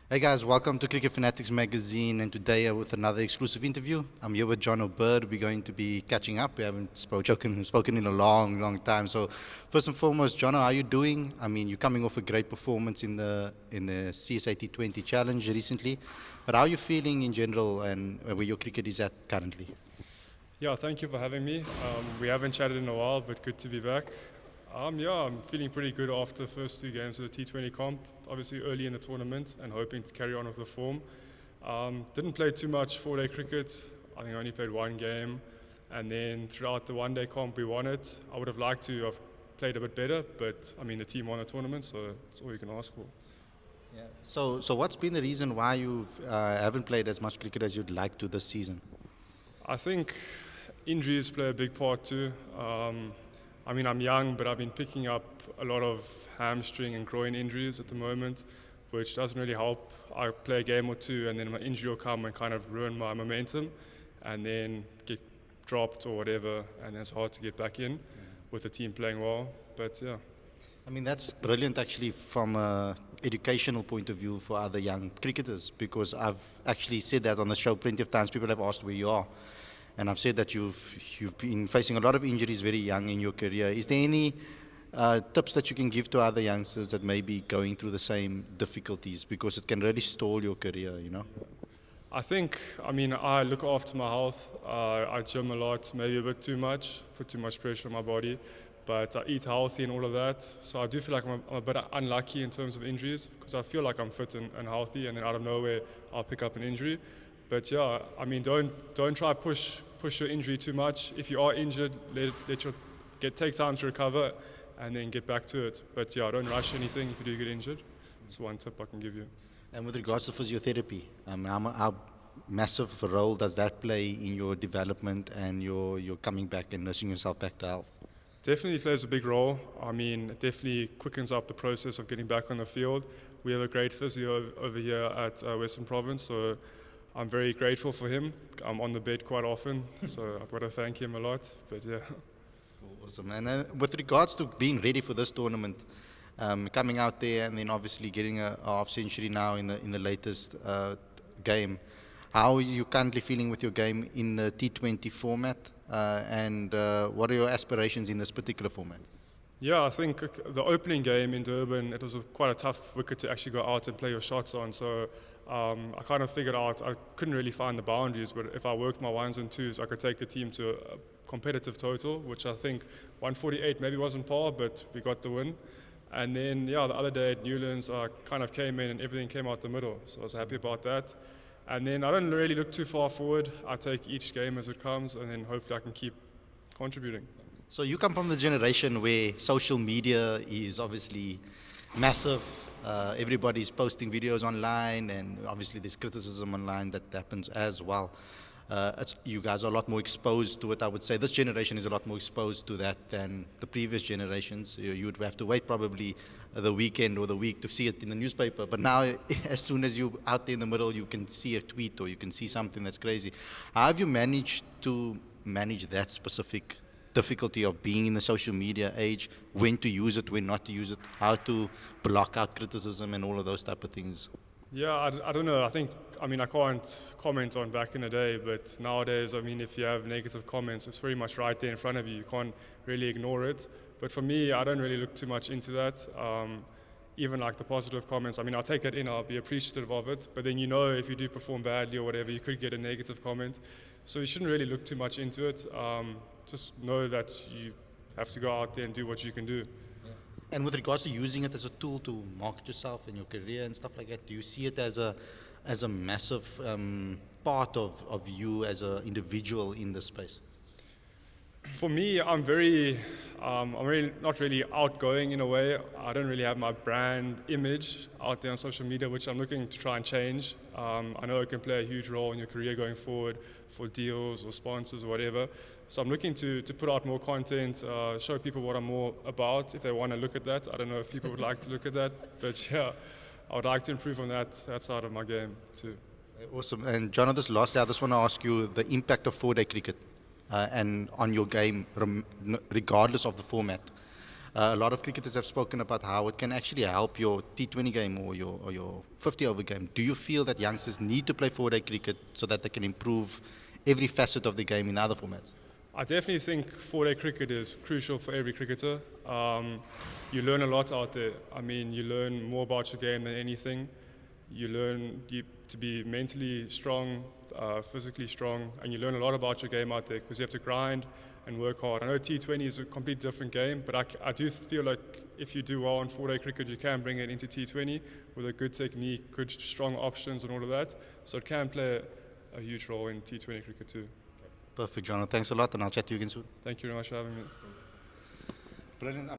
Hey guys, welcome to Cricket Fanatics Magazine, and today with another exclusive interview. I'm here with John O'Bird. We're going to be catching up. We haven't spoken in a long, long time. So, first and foremost, John, how are you doing? I mean, you're coming off a great performance in the CSA T20 Challenge recently, but how are you feeling in general, and where your cricket is at currently? Yeah, thank you for having me. We haven't chatted in a while, but good to be back. I'm feeling pretty good after the first two games of the T20 comp. Obviously, early in the tournament and hoping to carry on with the form. Didn't play too much four-day cricket. I think I only played one game. And then throughout the one-day comp, we won it. I would have liked to have played a bit better, but I mean, the team won the tournament, so that's all you can ask for. Yeah. So what's been the reason why you haven't played as much cricket as you'd like to this season? I think injuries play a big part too. I mean, I'm young, but I've been picking up a lot of hamstring and groin injuries at the moment, which doesn't really help. I play a game or two, and then my injury will come and kind of ruin my momentum, and then get dropped or whatever, and then it's hard to get back in with the team playing well. But yeah. I mean, that's brilliant actually from a educational point of view for other young cricketers, because I've actually said that on the show plenty of times. People have asked where you are, and I've said that you've been facing a lot of injuries very young in your career. Is there any tips that you can give to other youngsters that may be going through the same difficulties, because it can really stall your career, you know? I mean, I look after my health. I gym a lot, maybe a bit too much, put too much pressure on my body. But I eat healthy and all of that. So I do feel like I'm a bit unlucky in terms of injuries because I feel like I'm fit and healthy, and then out of nowhere I'll pick up an injury. But yeah, I mean, don't try push your injury too much. If you are injured, take time to recover, and then get back to it. But yeah, don't rush anything if you do get injured. That's one tip I can give you. And with regards to physiotherapy, how massive a role does that play in your development and your coming back and nursing yourself back to health? Definitely plays a big role. I mean, it definitely quickens up the process of getting back on the field. We have a great physio over here at Western Province, so I'm very grateful for him. I'm on the bed quite often, so I've got to thank him a lot. But yeah. Awesome. And with regards to being ready for this tournament, coming out there and then obviously getting a half century now in the latest game, how are you currently feeling with your game in the T20 format, and what are your aspirations in this particular format? Yeah, I think the opening game in Durban, it was quite a tough wicket to actually go out and play your shots on. So I kind of figured out I couldn't really find the boundaries, but if I worked my ones and twos, I could take the team to a competitive total, which I think 148 maybe wasn't par, but we got the win. And then, yeah, the other day at Newlands, I kind of came in and everything came out the middle. So I was happy about that. And then I don't really look too far forward. I take each game as it comes, and then hopefully I can keep contributing. So you come from the generation where social media is obviously massive. Everybody's posting videos online, and obviously there's criticism online that happens as well. You guys are a lot more exposed to it, I would say. This generation is a lot more exposed to that than the previous generations. You would have to wait probably the weekend or the week to see it in the newspaper. But now, as soon as you're out there in the middle, you can see a tweet or you can see something that's crazy. How have you managed to manage that specific difficulty of being in the social media age, when to use it, when not to use it, how to block out criticism and all of those type of things? Yeah, I don't know. I mean, I can't comment on back in the day, but nowadays, I mean, if you have negative comments, it's pretty much right there in front of you. You can't really ignore it. But for me, I don't really look too much into that. Even like the positive comments, I mean, I'll take that in, I'll be appreciative of it. But then, if you do perform badly or whatever, you could get a negative comment. So you shouldn't really look too much into it. Just know that you have to go out there and do what you can do. And with regards to using it as a tool to market yourself and your career and stuff like that, do you see it as a massive part of you as an individual in this space? For me, I'm really not really outgoing in a way. I don't really have my brand image out there on social media, which I'm looking to try and change. I know it can play a huge role in your career going forward for deals or sponsors or whatever. So I'm looking to put out more content, show people what I'm more about if they want to look at that. I don't know if people would like to look at that, but yeah, I would like to improve on that side of my game too. Awesome. And John, lastly, I just want to ask you the impact of four-day cricket and on your game, regardless of the format. A lot of cricketers have spoken about how it can actually help your T20 game or your 50-over game. Do you feel that youngsters need to play four-day cricket so that they can improve every facet of the game in other formats? I definitely think four-day cricket is crucial for every cricketer. You learn a lot out there. I mean, you learn more about your game than anything. You learn to be mentally strong, physically strong, and you learn a lot about your game out there because you have to grind and work hard. I know T20 is a completely different game, but I do feel like if you do well in four-day cricket, you can bring it into T20 with a good technique, good strong options and all of that. So it can play a huge role in T20 cricket too. Perfect, John. Thanks a lot, and I'll chat to you again soon. Thank you very much for having me. Brilliant.